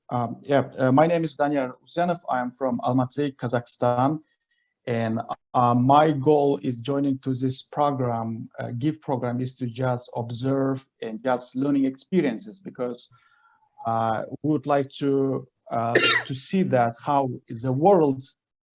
My name is Daniyar Ussenov. I am from Almaty, Kazakhstan, and my goal is joining to this program. GIFT program is to just observe and just learning experiences because we would like to see that how is the world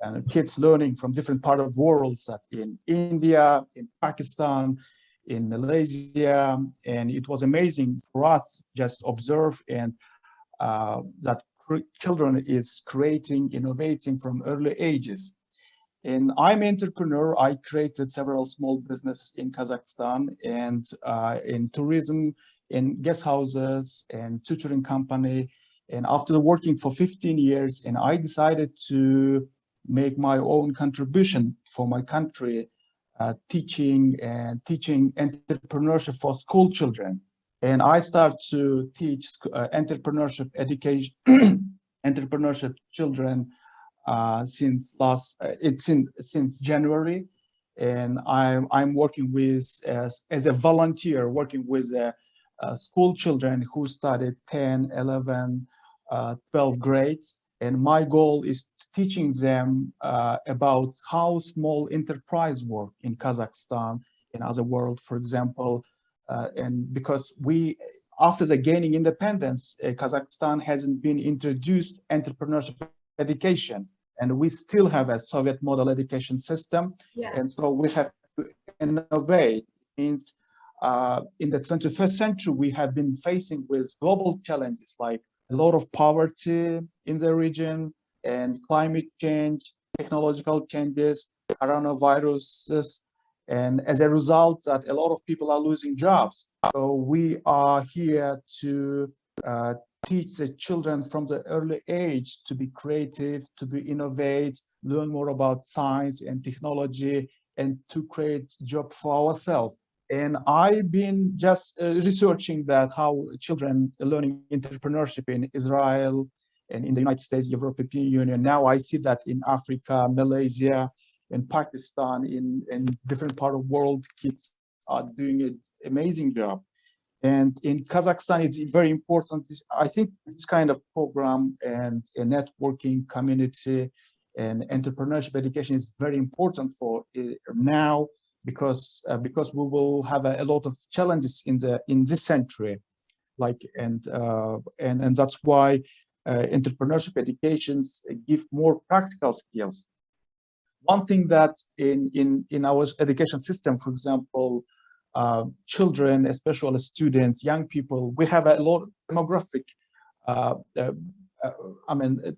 and kids learning from different part of worlds that in India, in Pakistan, in Malaysia, and it was amazing for us just observe and that children is creating, innovating from early ages. And I'm an entrepreneur. I created several small business in Kazakhstan and in tourism, in guest houses and tutoring company. And after working for 15 years, and I decided to make my own contribution for my country, teaching entrepreneurship for school children. And I start to teach entrepreneurship education, entrepreneurship children since January, and I'm working with as a volunteer, working with school children who studied 10, 11, 12 grades. And my goal is teaching them about how small enterprise work in Kazakhstan and other world, for example. And because after the gaining independence, Kazakhstan hasn't been introduced entrepreneurship education, and we still have a Soviet model education system. Yeah. And so we have to innovate. It means in the 21st century, we have been facing with global challenges like a lot of poverty in the region and climate change, technological changes, coronaviruses, and as a result that a lot of people are losing jobs. So we are here to teach the children from the early age to be creative, to be innovate, learn more about science and technology, and to create job for ourselves. And I've been just researching that how children learning entrepreneurship in Israel and in the United States, European Union. Now I see that in Africa, Malaysia, in Pakistan, in different part of the world, kids are doing an amazing job. And in Kazakhstan, it's very important. I think this kind of program and a networking community and entrepreneurship education is very important for now because we will have a lot of challenges in this century, like and that's why entrepreneurship educations give more practical skills. One thing that in our education system, for example, children, especially students, young people, we have a lot of demographic. Uh, uh, I mean,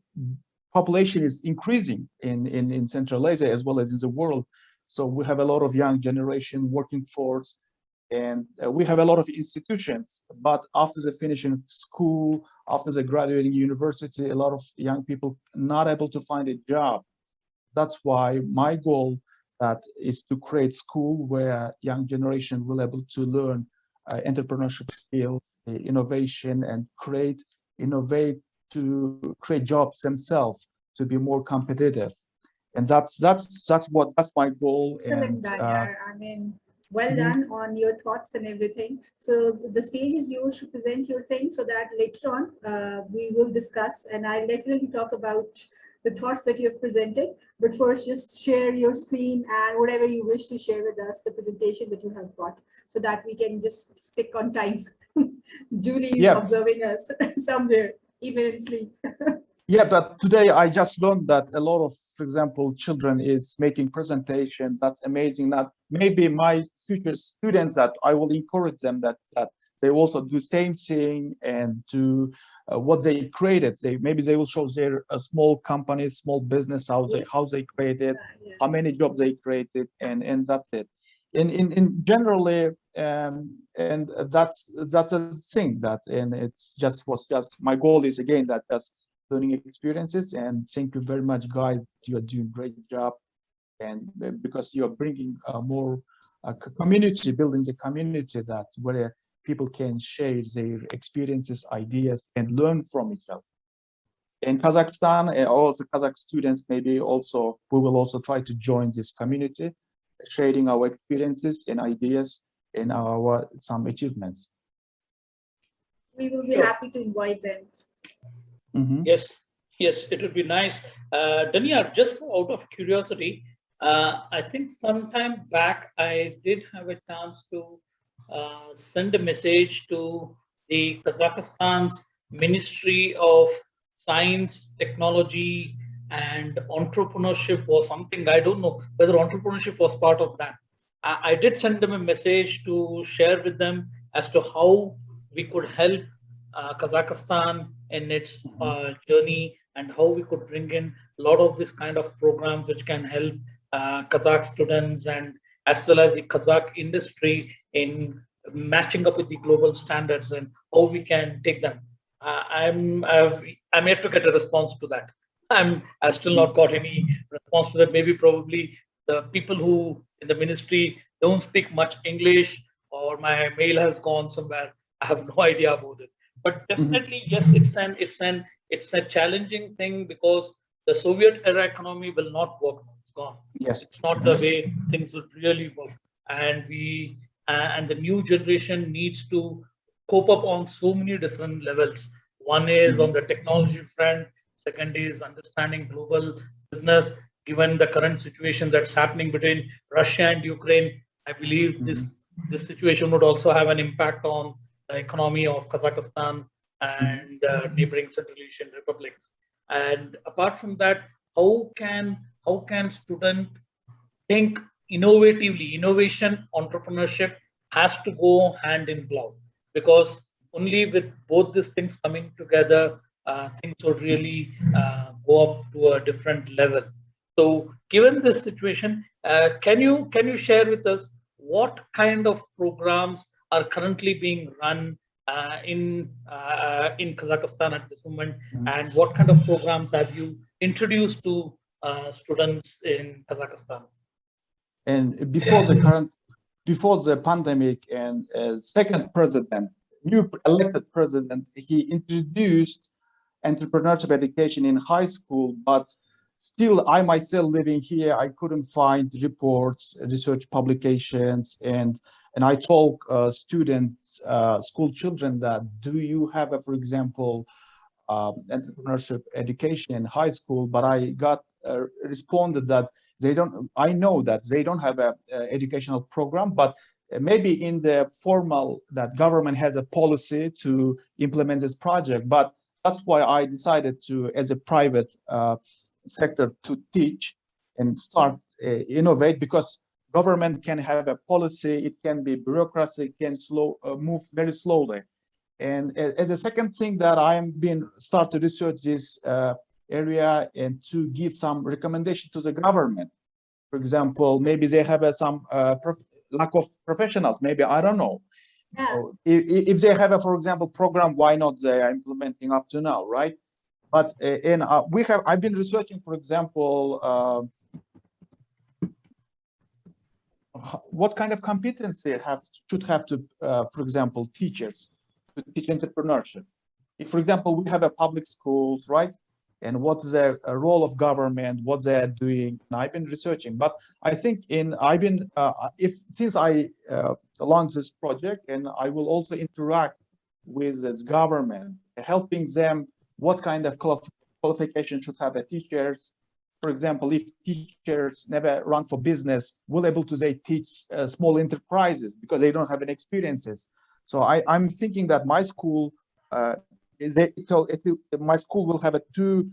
population is increasing in Central Asia as well as in the world. So we have a lot of young generation working force, and we have a lot of institutions. But after the finishing school, after the graduating university, a lot of young people not able to find a job. That's why my goal that is to create school where young generation will able to learn entrepreneurship skills, innovation, and innovate to create jobs themselves to be more competitive. And that's my goal. Excellent, And Danyar. I mean, well done on your thoughts and everything. So the stage is yours to present your thing so that later on we will discuss, and I'll definitely talk about the thoughts that you have presented. But first, just share your screen and whatever you wish to share with us, the presentation that you have got, so that we can just stick on time. Julie is observing us somewhere, even in sleep. Yeah, but today I just learned that a lot of, for example, children is making presentation. That's amazing. That maybe my future students, that I will encourage them that they also do same thing and do what they created. Maybe they will show their small company, small business, how they created, how many jobs they created, and that's it. In generally, and that's a thing that, and it's just was just my goal is again that that's learning experiences. And thank you very much, guys. You are doing a great job, and because you are bringing more community, building the community that where people can share their experiences, ideas, and learn from each other. In Kazakhstan, all the Kazakh students, maybe also we will also try to join this community, sharing our experiences and ideas and our some achievements. We will be happy to invite them. Mhm. Yes, yes, it would be nice. Daniyar, just out of curiosity, I think sometime back I did have a chance to send a message to the Kazakhstan's Ministry of Science, Technology, and Entrepreneurship or something. I don't know whether entrepreneurship was part of that. I did send them a message to share with them as to how we could help Kazakhstan in its Mhm. journey and how we could bring in a lot of this kind of programs which can help Kazakh students and as well as the Kazakh industry in matching up with the global standards and how we can take them. I'm yet to get a response to that. I've still not got any response to that. Maybe probably the people who in the ministry don't speak much English or my mail has gone somewhere. I have no idea about it. But Mhm. definitely, yes, it's a challenging thing because the Soviet era economy will not work. It's gone. Yes. It's not the Mhm. way things would really work. And and the new generation needs to cope up on so many different levels. One is on Mhm. the technology front. Second is understanding global business. Given the current situation that's happening between Russia and Ukraine, I believe Mhm. this situation would also have an impact on the economy of Kazakhstan Mhm. and neighboring Central Asian republics. And apart from that, how can student think innovatively? Innovation, entrepreneurship has to go hand in glove because only with both these things coming together, things would really go up to a different level. So, given this situation, can you share with us what kind of programs are currently being run in Kazakhstan at this moment, Mhm. and what kind of programs have you introduced to students in Kazakhstan? And before the pandemic and second president, new elected president, he introduced entrepreneurship education in high school, but still I myself living here, I couldn't find reports, research publications, and I told students, school children that do you have a, for example, entrepreneurship education in high school, but I got responded that they don't. I know that they don't have a educational program, but maybe in the formal that government has a policy to implement this project. But that's why I decided to, as a private sector, to teach and start innovate because government can have a policy, it can be bureaucracy, it can move very slowly. And the second thing that I'm been start to research this area and to give some recommendation to the government. For example, maybe they have some lack of professionals. Maybe I don't know. Yeah. If they have a, for example, program, why not they are implementing up to now, right? But and we have. I've been researching, for example, what kind of competency should have to, for example, teachers to teach entrepreneurship. If, for example, we have a public schools, right? And what's the role of government, what they are doing. And I've been researching, but I think I've been, if since I launched this project, and I will also interact with this government, helping them what kind of qualification should have a teachers. For example, if teachers never run for business, will able to they teach small enterprises because they don't have any experiences. So I'm thinking that my school my school will have a two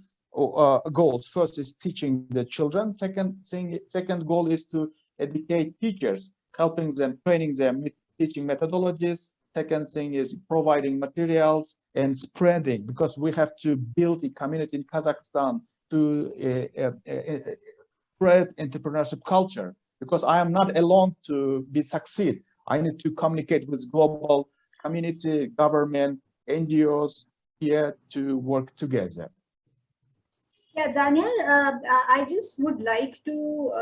goals. First is teaching the children. Second goal is to educate teachers, helping them, training them, teaching methodologies. Second thing is providing materials and spreading because we have to build a community in Kazakhstan to spread entrepreneurship culture because I am not alone to be succeed. I need to communicate with global community, government, NGOs here to work together. Yeah, Daniel, I just would like to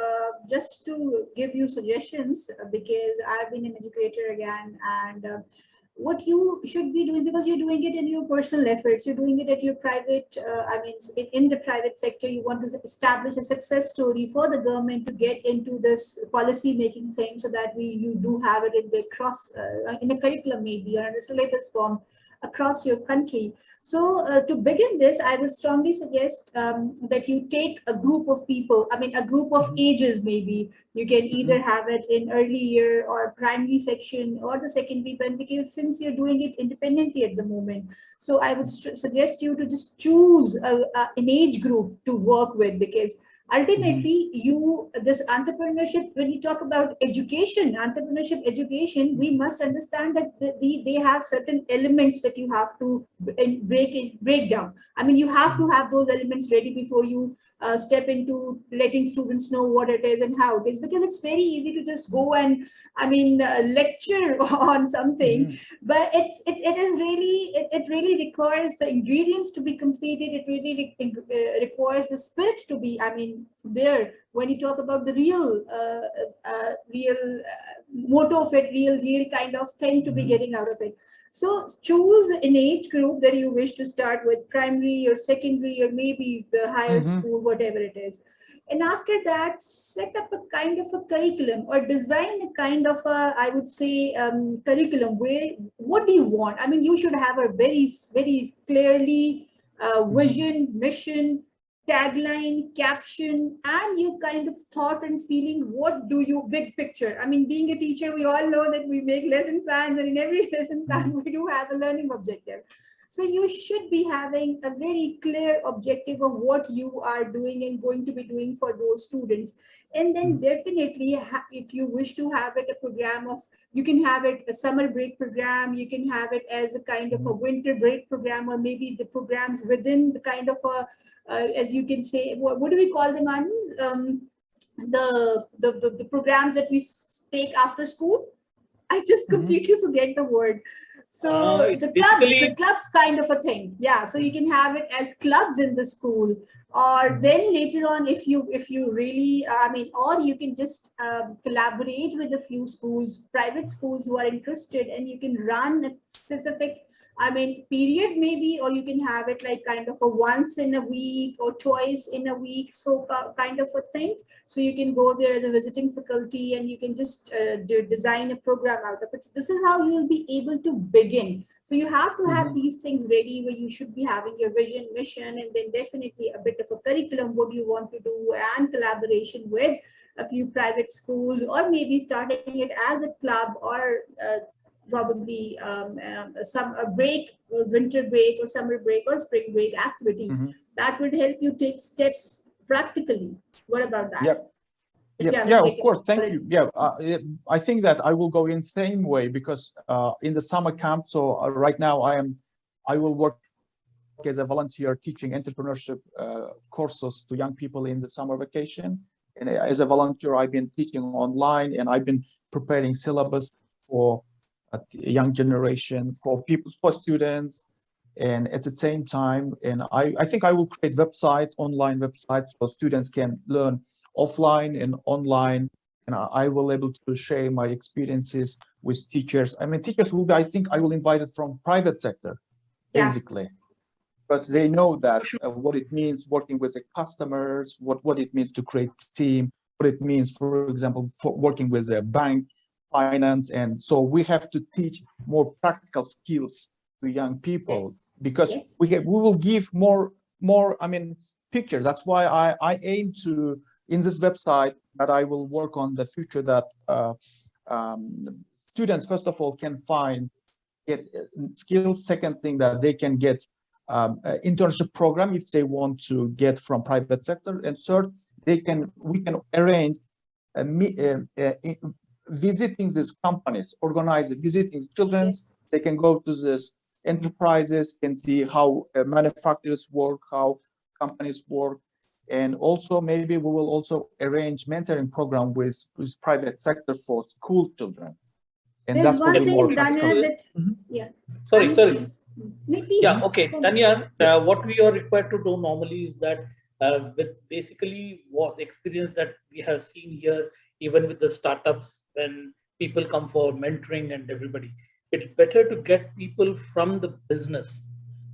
just to give you suggestions because I've been an educator again, and what you should be doing because you're doing it in your personal efforts, you're doing it at your private. I mean, in the private sector, you want to establish a success story for the government to get into this policy making thing, so that you do have it in the in the curriculum maybe or in the syllabus form. across your country. So to begin this, I would strongly suggest that you take a group of people, I mean, a group of ages maybe. You can either have it in early year or primary section or the secondary one, because since you're doing it independently at the moment. So I would suggest you to just choose an age group to work with, because ultimately this entrepreneurship, when you talk about entrepreneurship education, we must understand that they have certain elements that you have to break down. I mean, you have to have those elements ready before you step into letting students know what it is and how it is, because it's very easy to just go and, I mean, lecture on something, but it really requires the ingredients to be completed. It really requires the spirit to be, I mean, there, when you talk about the real motto of it, real kind of thing to be getting out of it. So choose an age group that you wish to start with, primary or secondary or maybe the higher school, whatever it is. And after that, set up a kind of a curriculum or design a kind of a, I would say, curriculum where, what do you want? I mean, you should have a very, very clearly vision, mission, tagline, caption, and you kind of thought and feeling, what do you, big picture. I mean, being a teacher, we all know that we make lesson plans, and in every lesson plan, we do have a learning objective. So you should be having a very clear objective of what you are doing and going to be doing for those students. And then definitely, if you wish to have it a program of, you can have it a summer break program, you can have it as a kind of a winter break program, or maybe the programs within the kind of a, as you can say, what do we call them, the programs that we take after school? I just completely forget the word. So the clubs kind of a thing. Yeah. So you can have it as clubs in the school, or then later on, if you really, I mean, or you can just collaborate with a few schools, private schools who are interested, and you can run a specific, I mean, period maybe, or you can have it like kind of a once in a week or twice in a week, so kind of a thing. So you can go there as a visiting faculty, and you can just design a program out of it. So this is how you will be able to begin. So you have to have these things ready, where you should be having your vision, mission, and then definitely a bit of a curriculum, what you want to do, and collaboration with a few private schools, or maybe starting it as a club, or probably a break, or winter break, or summer break, or spring break activity that would help you take steps practically. What about that? Yeah, of course. Thank you. Yeah, I think that I will go in same way, because in the summer camp. So right now I will work as a volunteer teaching entrepreneurship courses to young people in the summer vacation. And as a volunteer, I've been teaching online, and I've been preparing syllabus for young generation, for students, and at the same time, and I think I will create online websites, so students can learn offline and online, and I will able to share my experiences with teachers. I mean, teachers will be, I think I will invite it from private sector, basically, because they know that what it means working with the customers, what it means to create team, what it means, for example, for working with a bank, finance. And so we have to teach more practical skills to young people, because we will give more, I mean, pictures. That's why I aim to, in this website, that I will work on the future, that students, first of all, can get skills. Second thing, that they can get internship program if they want to get from private sector. And third, we can arrange visiting these companies, organize visiting children. They can go to these enterprises, can see how manufacturers work, how companies work. And also, maybe we will also arrange mentoring program with private sector for school children. And there's that's one thing, Daniyar, sorry. Yeah, okay. Daniyar, what we are required to do normally is that with basically what experience that we have seen here, even with the startups, when people come for mentoring and everybody, it's better to get people from the business,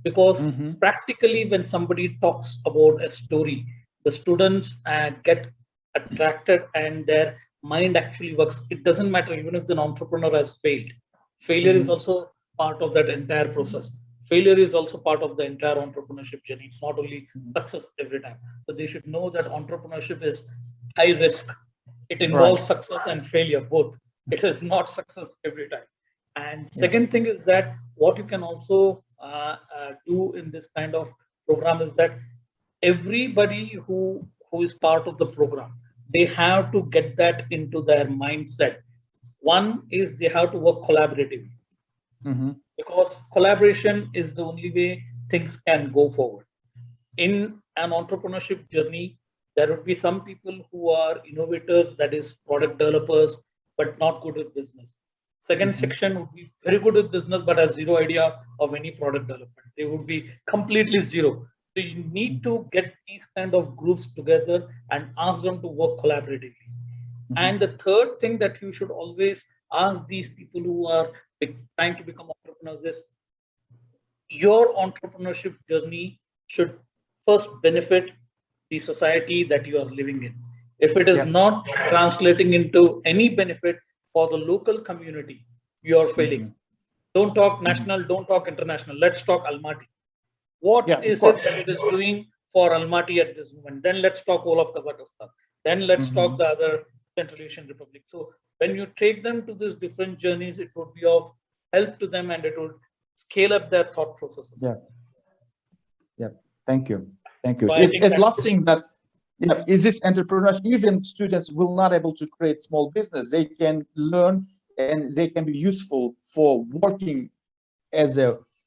because practically when somebody talks about a story, the students get attracted and their mind actually works. It doesn't matter even if the entrepreneur has failed. Failure is also part of that entire process. Failure is also part of the entire entrepreneurship journey. It's not only success every time. So they should know that entrepreneurship is high risk. It involves success and failure both. It is not success every time. And second thing is that what you can also do in this kind of program is that everybody who is part of the program, they have to get that into their mindset. One is they have to work collaboratively, because collaboration is the only way things can go forward. In an entrepreneurship journey, there would be some people who are innovators, that is product developers, but not good with business. Second section would be very good with business, but has zero idea of any product development. They would be completely zero. So you need to get these kind of groups together and ask them to work collaboratively. And the third thing that you should always ask these people who are trying to become entrepreneurs is, your entrepreneurship journey should first benefit the society that you are living in. If it is not translating into any benefit for the local community, you are failing. Don't talk national, don't talk international. Let's talk Almaty. What is it that it is doing for Almaty at this moment? Then let's talk all of Kazakhstan. Then let's talk the other Central Asian Republic. So when you take them to these different journeys, it would be of help to them and it would scale up their thought processes. Thank you. Thank you. So It's last thing that is this entrepreneurship. Even students will not able to create small business. They can learn and they can be useful for working as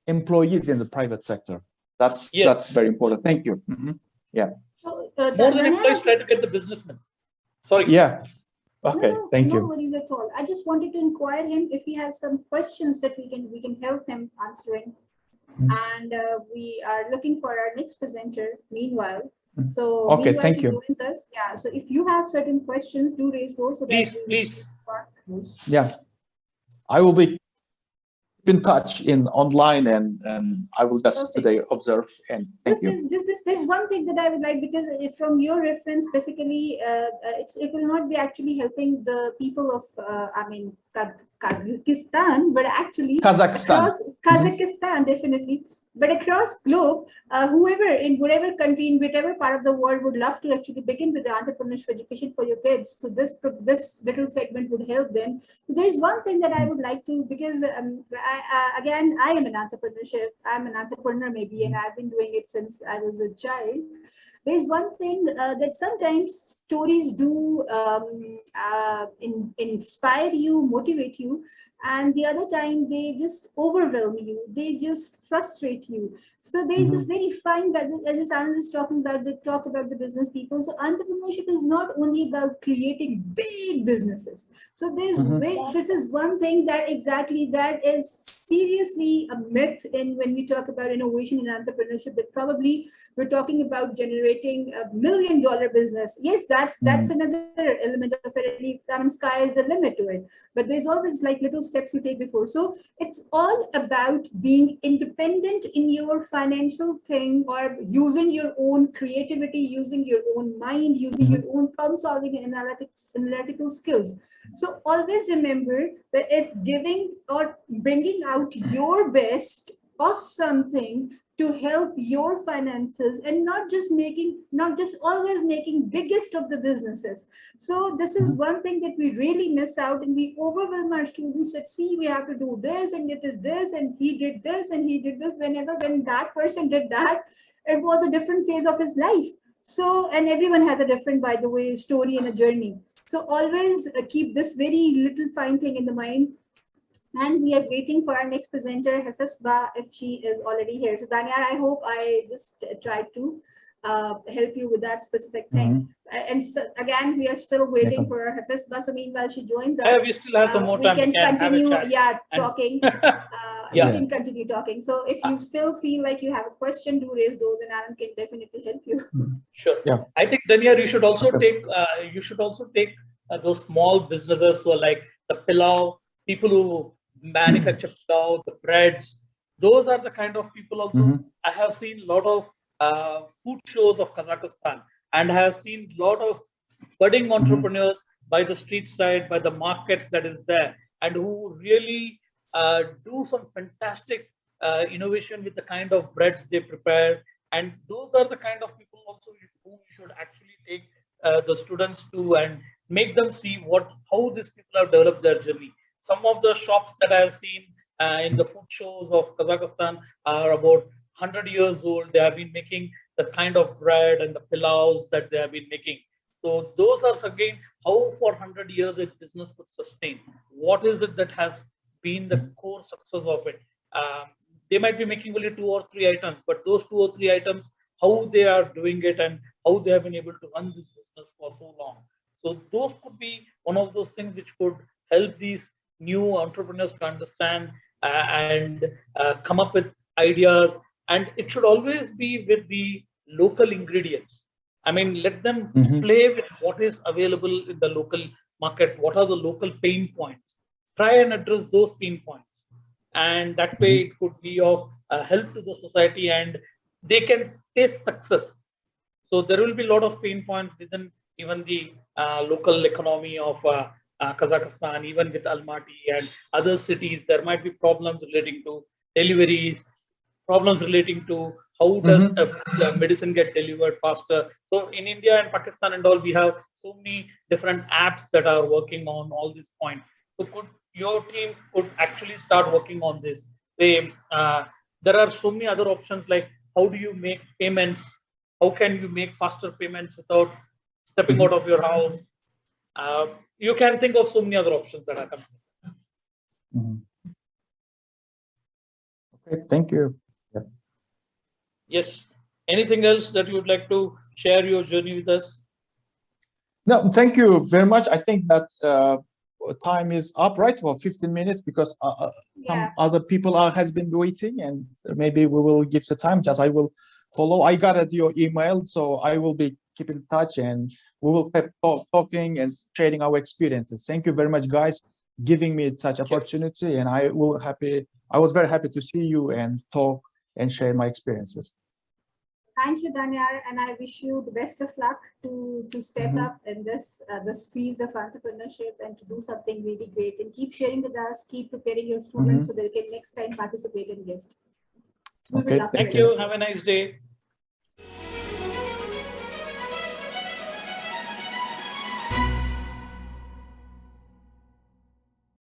employees in the private sector. That's very important. Thank you. So, more than employees, try to get the businessmen. Sorry. Okay. Thank you. No worries at all. I just wanted to inquire him if he has some questions that we can help him answering. And we are looking for our next presenter meanwhile. So okay, thank you. Joins us. So if you have certain questions, do raise those. So please. I will be in touch in online and I will just today observe and thank you. There's one thing that I would like, because from your reference specifically, it will not be actually helping the people of Kazakhstan, but actually Kazakhstan. Kazakhstan definitely, but across globe, whoever in whatever country, in whatever part of the world would love to actually begin with the entrepreneurship education for your kids. So this little segment would help them. So there's one thing that I would like to, because I am an entrepreneur maybe, and I've been doing it since I was a child. There's one thing that sometimes stories do inspire you, motivate you, and the other time they just overwhelm you, they just frustrate you. So there's this very fine balance, as Anand is talking about, they talk about the business people. So entrepreneurship is not only about creating big businesses. So this is one thing that is seriously a myth when we talk about innovation in entrepreneurship, that probably we're talking about generating $1 million business. Yes, that's another element of it. I mean, sky is the limit to it, but there's always like little steps you take before. So it's all about being independent in your financial thing, or using your own creativity, using your own mind, using your own problem solving and analytical skills. So always remember that it's giving or bringing out your best of something to help your finances, and not just always making biggest of the businesses. So this is one thing that we really miss out, and we overwhelm our students that, see, we have to do this, and it is this, and he did this, and he did this. When that person did that, it was a different phase of his life. So, and everyone has a different, by the way, story and a journey. So always keep this very little fine thing in the mind. And we are waiting for our next presenter, Hafizba, if she is already here. So Daniyar, I hope I just tried to help you with that specific thing. And so, again, we are still waiting for our Hafizba. So meanwhile, she joins us. We still have some more time. We can continue, talking. We can continue talking. So if you still feel like you have a question, do raise those, and Alan can definitely help you. Sure. I think, Daniyar, you should also take those small businesses, so like the pilau, people who manufacture pilau, the breads. Those are the kind of people also. I have seen a lot of food shows of Kazakhstan, and have seen a lot of budding entrepreneurs by the street side, by the markets that is there, and who really do some fantastic innovation with the kind of breads they prepare. And those are the kind of people also who we should actually take the students to and make them see how these people have developed their journey. Some of the shops that I have seen in the food shows of Kazakhstan are about 100 years old. They have been making the kind of bread and the pilaus that they have been making. So those are again how for 100 years a business could sustain. What is it that has been the core success of it? They might be making only 2 or 3 items, but those 2 or 3 items, how they are doing it and how they have been able to run this business for so long. So those could be one of those things which could help these new entrepreneurs to understand and come up with ideas. And it should always be with the local ingredients. I mean, let them play with what is available in the local market. What are the local pain points? Try and address those pain points. And that way it could be of help to the society and they can taste success. So there will be a lot of pain points within even the local economy of Kazakhstan, even with Almaty and other cities. There might be problems relating to deliveries, problems relating to how does medicine get delivered faster. So in India and Pakistan and all, we have so many different apps that are working on all these points. So your team could actually start working on this. There are so many other options like how do you make payments? How can you make faster payments without stepping out of your house? You can think of so many other options that are coming. Okay, thank you. Yeah. Yes. Anything else that you would like to share your journey with us? No, thank you very much. I think that time is up, right, for 15 minutes because some other people has been waiting, and maybe we will give the time. Just I will follow. I got your email, so I will be keep in touch, and we will keep talking and sharing our experiences. Thank you very much, guys, giving me such opportunity, and I was very happy to see you and talk and share my experiences. Thank you, Daniyar, and I wish you the best of luck to step up in this field of entrepreneurship and to do something really great. And keep sharing with us, keep preparing your students so they can next time participate in Gift. Okay, thank you. Have a nice day.